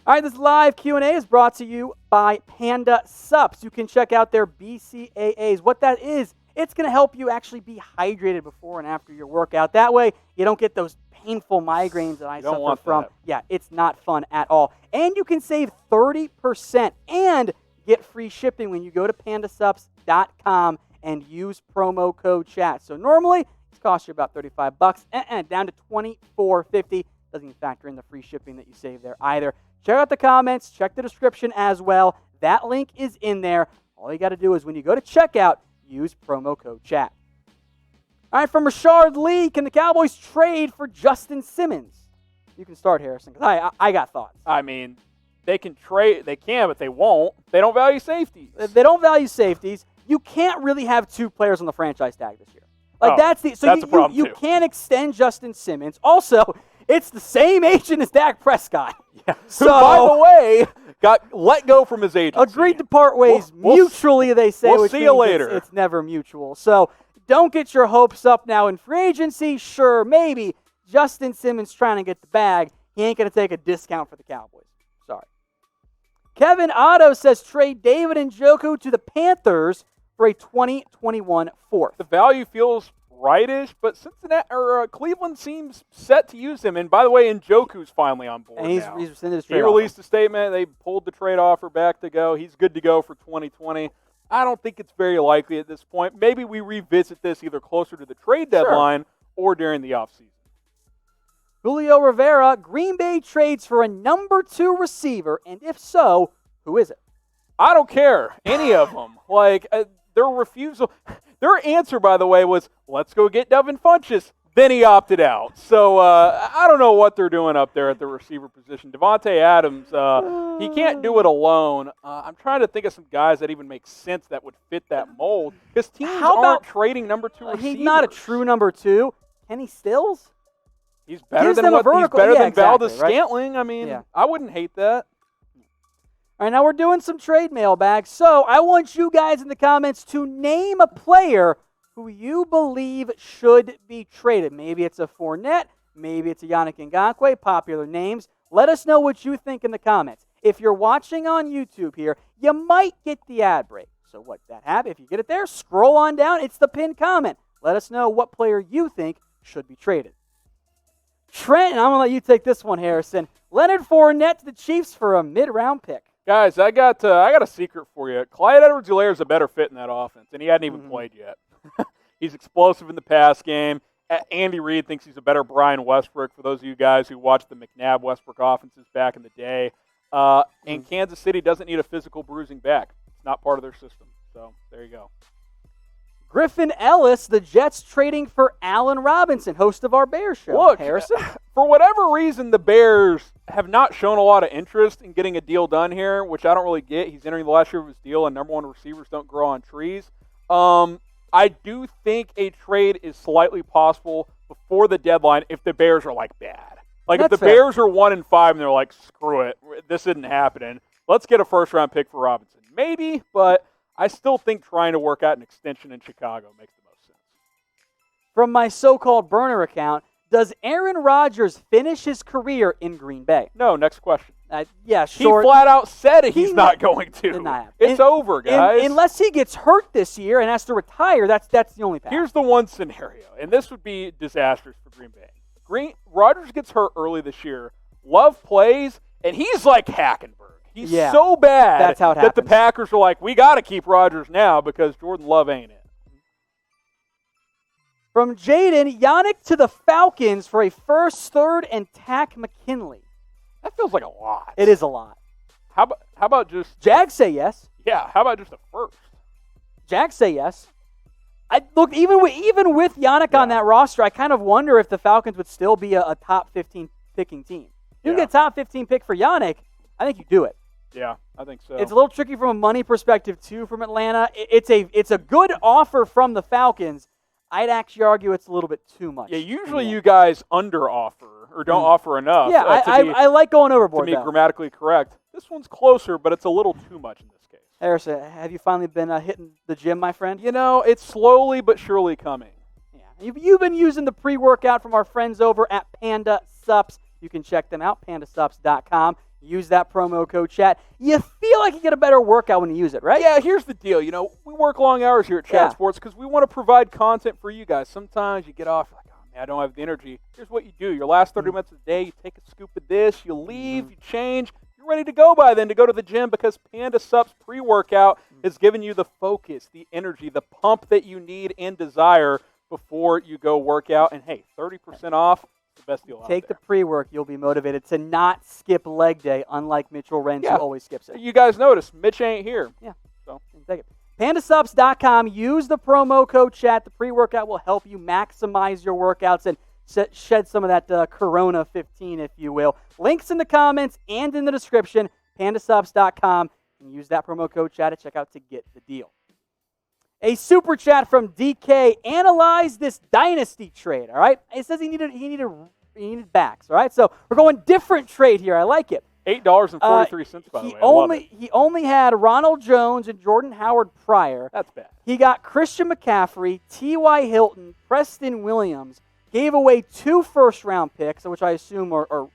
All right, this live Q&A is brought to you by Panda Sups. You can check out their BCAAs. What that is, it's going to help you actually be hydrated before and after your workout. That way, you don't get those painful migraines that I suffer from. Yeah, it's not fun at all. And you can save 30% and get free shipping when you go to pandasups.com and use promo code chat. So normally, it costs you about $35, down to $24.50. Doesn't even factor in the free shipping that you save there either. Check out the comments. Check the description as well. That link is in there. All you got to do is when you go to checkout, use promo code chat. All right, from Rashard Lee, can the Cowboys trade for Justin Simmons? You can start, Harrison, because I got thoughts. I mean, they can trade. They can, but they won't. They don't value safeties. They don't value safeties. You can't really have two players on the franchise tag this year. That's a problem too. You can't extend Justin Simmons. Also, it's the same agent as Dak Prescott. Yeah. So, who, by the way, got let go from his agency. Agreed to part ways mutually, they say. We'll see you later. It's never mutual. So don't get your hopes up now in free agency. Sure, maybe Justin Simmons trying to get the bag. He ain't going to take a discount for the Cowboys. Sorry. Kevin Otto says trade David Njoku to the Panthers for a 2021 fourth. The value feels rightish, but Cleveland seems set to use him. And by the way, Njoku's finally on board. And he's rescinded his trade offer. He released a statement. They pulled the trade offer back to go. He's good to go for 2020. I don't think it's very likely at this point. Maybe we revisit this either closer to the trade deadline or during the offseason. Julio Rivera, Green Bay trades for a number 2 receiver, and if so, who is it? I don't care. Any of them. Their refusal. Their answer, by the way, was, let's go get Devin Funchess. Then he opted out. So I don't know what they're doing up there at the receiver position. Devontae Adams, he can't do it alone. I'm trying to think of some guys that even make sense that would fit that mold. Because teams aren't trading number 2 receivers. He's not a true number 2. Kenny Stills? He's better than Valdez-Scantling. I mean, I wouldn't hate that. All right, now we're doing some trade mailbags. So I want you guys in the comments to name a player who you believe should be traded. Maybe it's a Fournette. Maybe it's a Yannick Ngakoue. Popular names. Let us know what you think in the comments. If you're watching on YouTube here, you might get the ad break. So what that happen? If you get it there, scroll on down. It's the pinned comment. Let us know what player you think should be traded. Trent, and I'm going to let you take this one, Harrison. Leonard Fournette to the Chiefs for a mid-round pick. Guys, I got a secret for you. Clyde Edwards-Helaire is a better fit in that offense, and he hadn't even played yet. He's explosive in the pass game. Andy Reid thinks he's a better Brian Westbrook, for those of you guys who watched the McNabb-Westbrook offenses back in the day. And Kansas City doesn't need a physical bruising back. It's not part of their system. So there you go. Griffin Ellis, the Jets trading for Allen Robinson, host of our Bears show. Look, Harrison, for whatever reason, the Bears have not shown a lot of interest in getting a deal done here, which I don't really get. He's entering the last year of his deal, and number 1 receivers don't grow on trees. I do think a trade is slightly possible before the deadline if the Bears are bad. If the Bears are 1-5 and they're like, screw it, this isn't happening. Let's get a first-round pick for Robinson. Maybe, but I still think trying to work out an extension in Chicago makes the most sense. From my so-called burner account, does Aaron Rodgers finish his career in Green Bay? No, next question. Short. He flat out said he's not going to. It's over, guys. Unless he gets hurt this year and has to retire, that's the only path. Here's the one scenario, and this would be disastrous for Green Bay. Rodgers gets hurt early this year. Love plays, and he's like Hackenberg. He's so bad that the Packers are like, we got to keep Rodgers now because Jordan Love ain't it. From Jaden, Yannick to the Falcons for a first, third, and Tack McKinley. That feels like a lot. It is a lot. How about just... Jags say yes. Yeah, how about just a first? Jags say yes. Look, even with Yannick on that roster, I kind of wonder if the Falcons would still be a top 15 picking team. You get a top 15 pick for Yannick, I think you do it. Yeah, I think so. It's a little tricky from a money perspective, too, from Atlanta. It's a good offer from the Falcons. I'd actually argue it's a little bit too much. Yeah, usually you guys under-offer or don't offer enough. Yeah, I like going overboard, to be grammatically correct. This one's closer, but it's a little too much in this case. Harrison, have you finally been hitting the gym, my friend? It's slowly but surely coming. Yeah, you've been using the pre-workout from our friends over at Panda Sups. You can check them out, pandasups.com. Use that promo code chat. You feel like you get a better workout when you use it, right? Yeah, here's the deal. We work long hours here at Chat Sports because we want to provide content for you guys. Sometimes you get off, like, oh, man, I don't have the energy. Here's what you do. Your last 30 minutes of the day, you take a scoop of this, you leave, you change. You're ready to go by then to go to the gym because Panda Sup's pre-workout is giving you the focus, the energy, the pump that you need and desire before you go work out. And, hey, 30% off. The best deal out there. Take the pre-work. You'll be motivated to not skip leg day, unlike Mitchell Renz, who always skips it. You guys notice, Mitch ain't here. Yeah. So take it. PandaSups.com. Use the promo code chat. The pre-workout will help you maximize your workouts and shed some of that Corona 15, if you will. Links in the comments and in the description. PandaSups.com. And use that promo code chat at checkout to get the deal. A super chat from DK. Analyze this dynasty trade, all right? It says he needed backs, all right? So we're going different trade here. I like it. $8.43, by the way. He only had Ronald Jones and Jordan Howard prior. That's bad. He got Christian McCaffrey, T.Y. Hilton, Preston Williams, gave away 2 first-round picks, which I assume are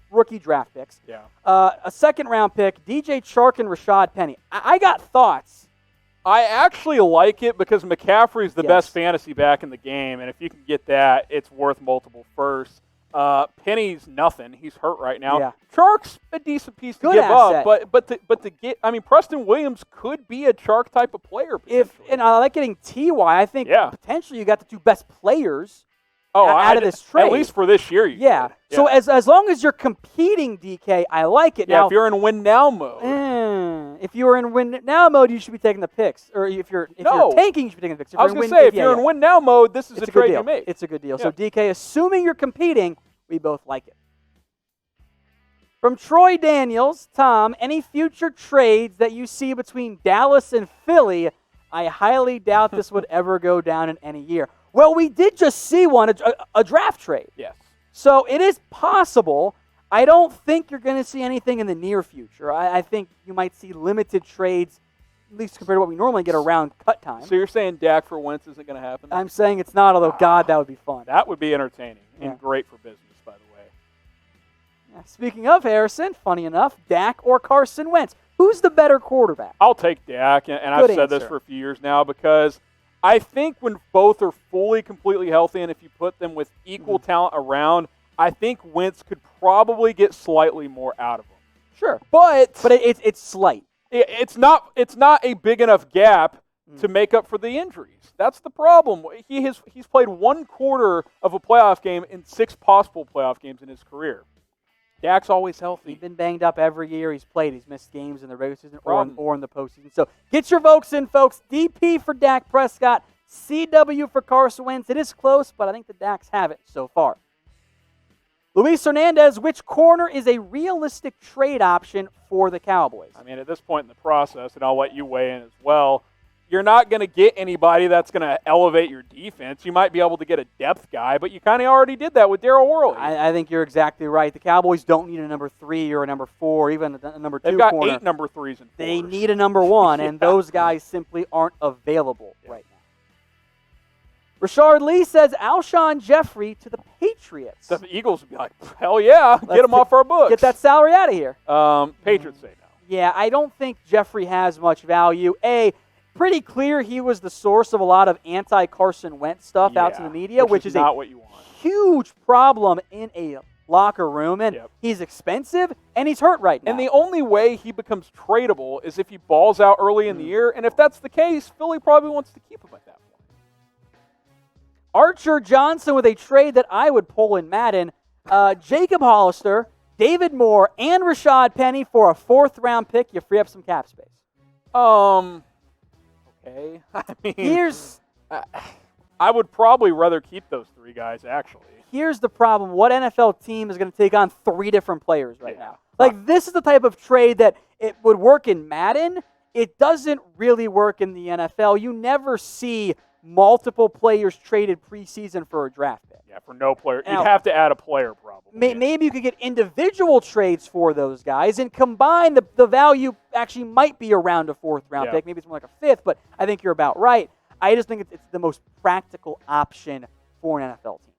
rookie draft picks. Yeah. A second-round pick, DJ Chark and Rashad Penny. I got thoughts. I actually like it because McCaffrey's the best fantasy back in the game, and if you can get that, it's worth multiple firsts. Penny's nothing. He's hurt right now. Yeah. Chark's a decent piece to give up, but to get, I mean, Preston Williams could be a Chark type of player. And I like getting T.Y. I think potentially you got the 2 best players out of this trade. At least for this year, you could. So as long as you're competing, DK, I like it. Yeah, now, if you're in win now mode. If you were in win now mode, you should be taking the picks. Or if you're tanking, you should be taking the picks. I was going to say, if you're in win now mode, this is a trade you make. It's a good deal. So DK, assuming you're competing, we both like it. From Troy Daniels, Tom, any future trades that you see between Dallas and Philly? I highly doubt this would ever go down in any year. Well, we did just see one, a draft trade. Yes. So it is possible. I don't think you're going to see anything in the near future. I think you might see limited trades, at least compared to what we normally get around cut time. So you're saying Dak for Wentz isn't going to happen? I'm saying it's not, although, God, that would be fun. That would be entertaining and great for business, by the way. Yeah. Speaking of Harrison, funny enough, Dak or Carson Wentz? Who's the better quarterback? I'll take Dak, and I've said this for a few years now because I think when both are fully, completely healthy, and if you put them with equal talent around, I think Wentz could probably get slightly more out of them. Sure, but it's slight. It's not a big enough gap to make up for the injuries. That's the problem. He's played 1 quarter of a playoff game in 6 possible playoff games in his career. Dak's always healthy. He's been banged up every year he's played. He's missed games in the regular season or in the postseason. So get your votes in, folks. DP for Dak Prescott. CW for Carson Wentz. It is close, but I think the Daks have it so far. Luis Hernandez, which corner is a realistic trade option for the Cowboys? I mean, at this point in the process, and I'll let you weigh in as well, you're not going to get anybody that's going to elevate your defense. You might be able to get a depth guy, but you kind of already did that with Darryl Worley. I think you're exactly right. The Cowboys don't need a number 3 or a number 4, even a number 2 They've got corner. 8 number 3s and 4s. They need a number 1, and those guys simply aren't available right now. Rashard Lee says Alshon Jeffery to the Patriots. The Eagles would be like, hell yeah, get him off our books. Get that salary out of here. Patriots say no. Yeah, I don't think Jeffery has much value. Pretty clear he was the source of a lot of anti-Carson Wentz stuff out to the media, which is not what you want. Huge problem in a locker room, and he's expensive, and he's hurt right now. And the only way he becomes tradable is if he balls out early in the year, and if that's the case, Philly probably wants to keep him at that point. Archer Johnson with a trade that I would pull in Madden. Jacob Hollister, David Moore, and Rashad Penny for a 4th-round pick. You free up some cap space. Okay. I mean, I would probably rather keep those 3 guys, actually. Here's the problem. What NFL team is going to take on 3 different players right now? Like, this is the type of trade that it would work in Madden. It doesn't really work in the NFL. You never see multiple players traded preseason for a draft pick. Yeah, for no player. You'd have to add a player probably. Maybe you could get individual trades for those guys and combine the value actually might be around a 4th-round pick. Maybe it's more like a 5th, but I think you're about right. I just think it's the most practical option for an NFL team.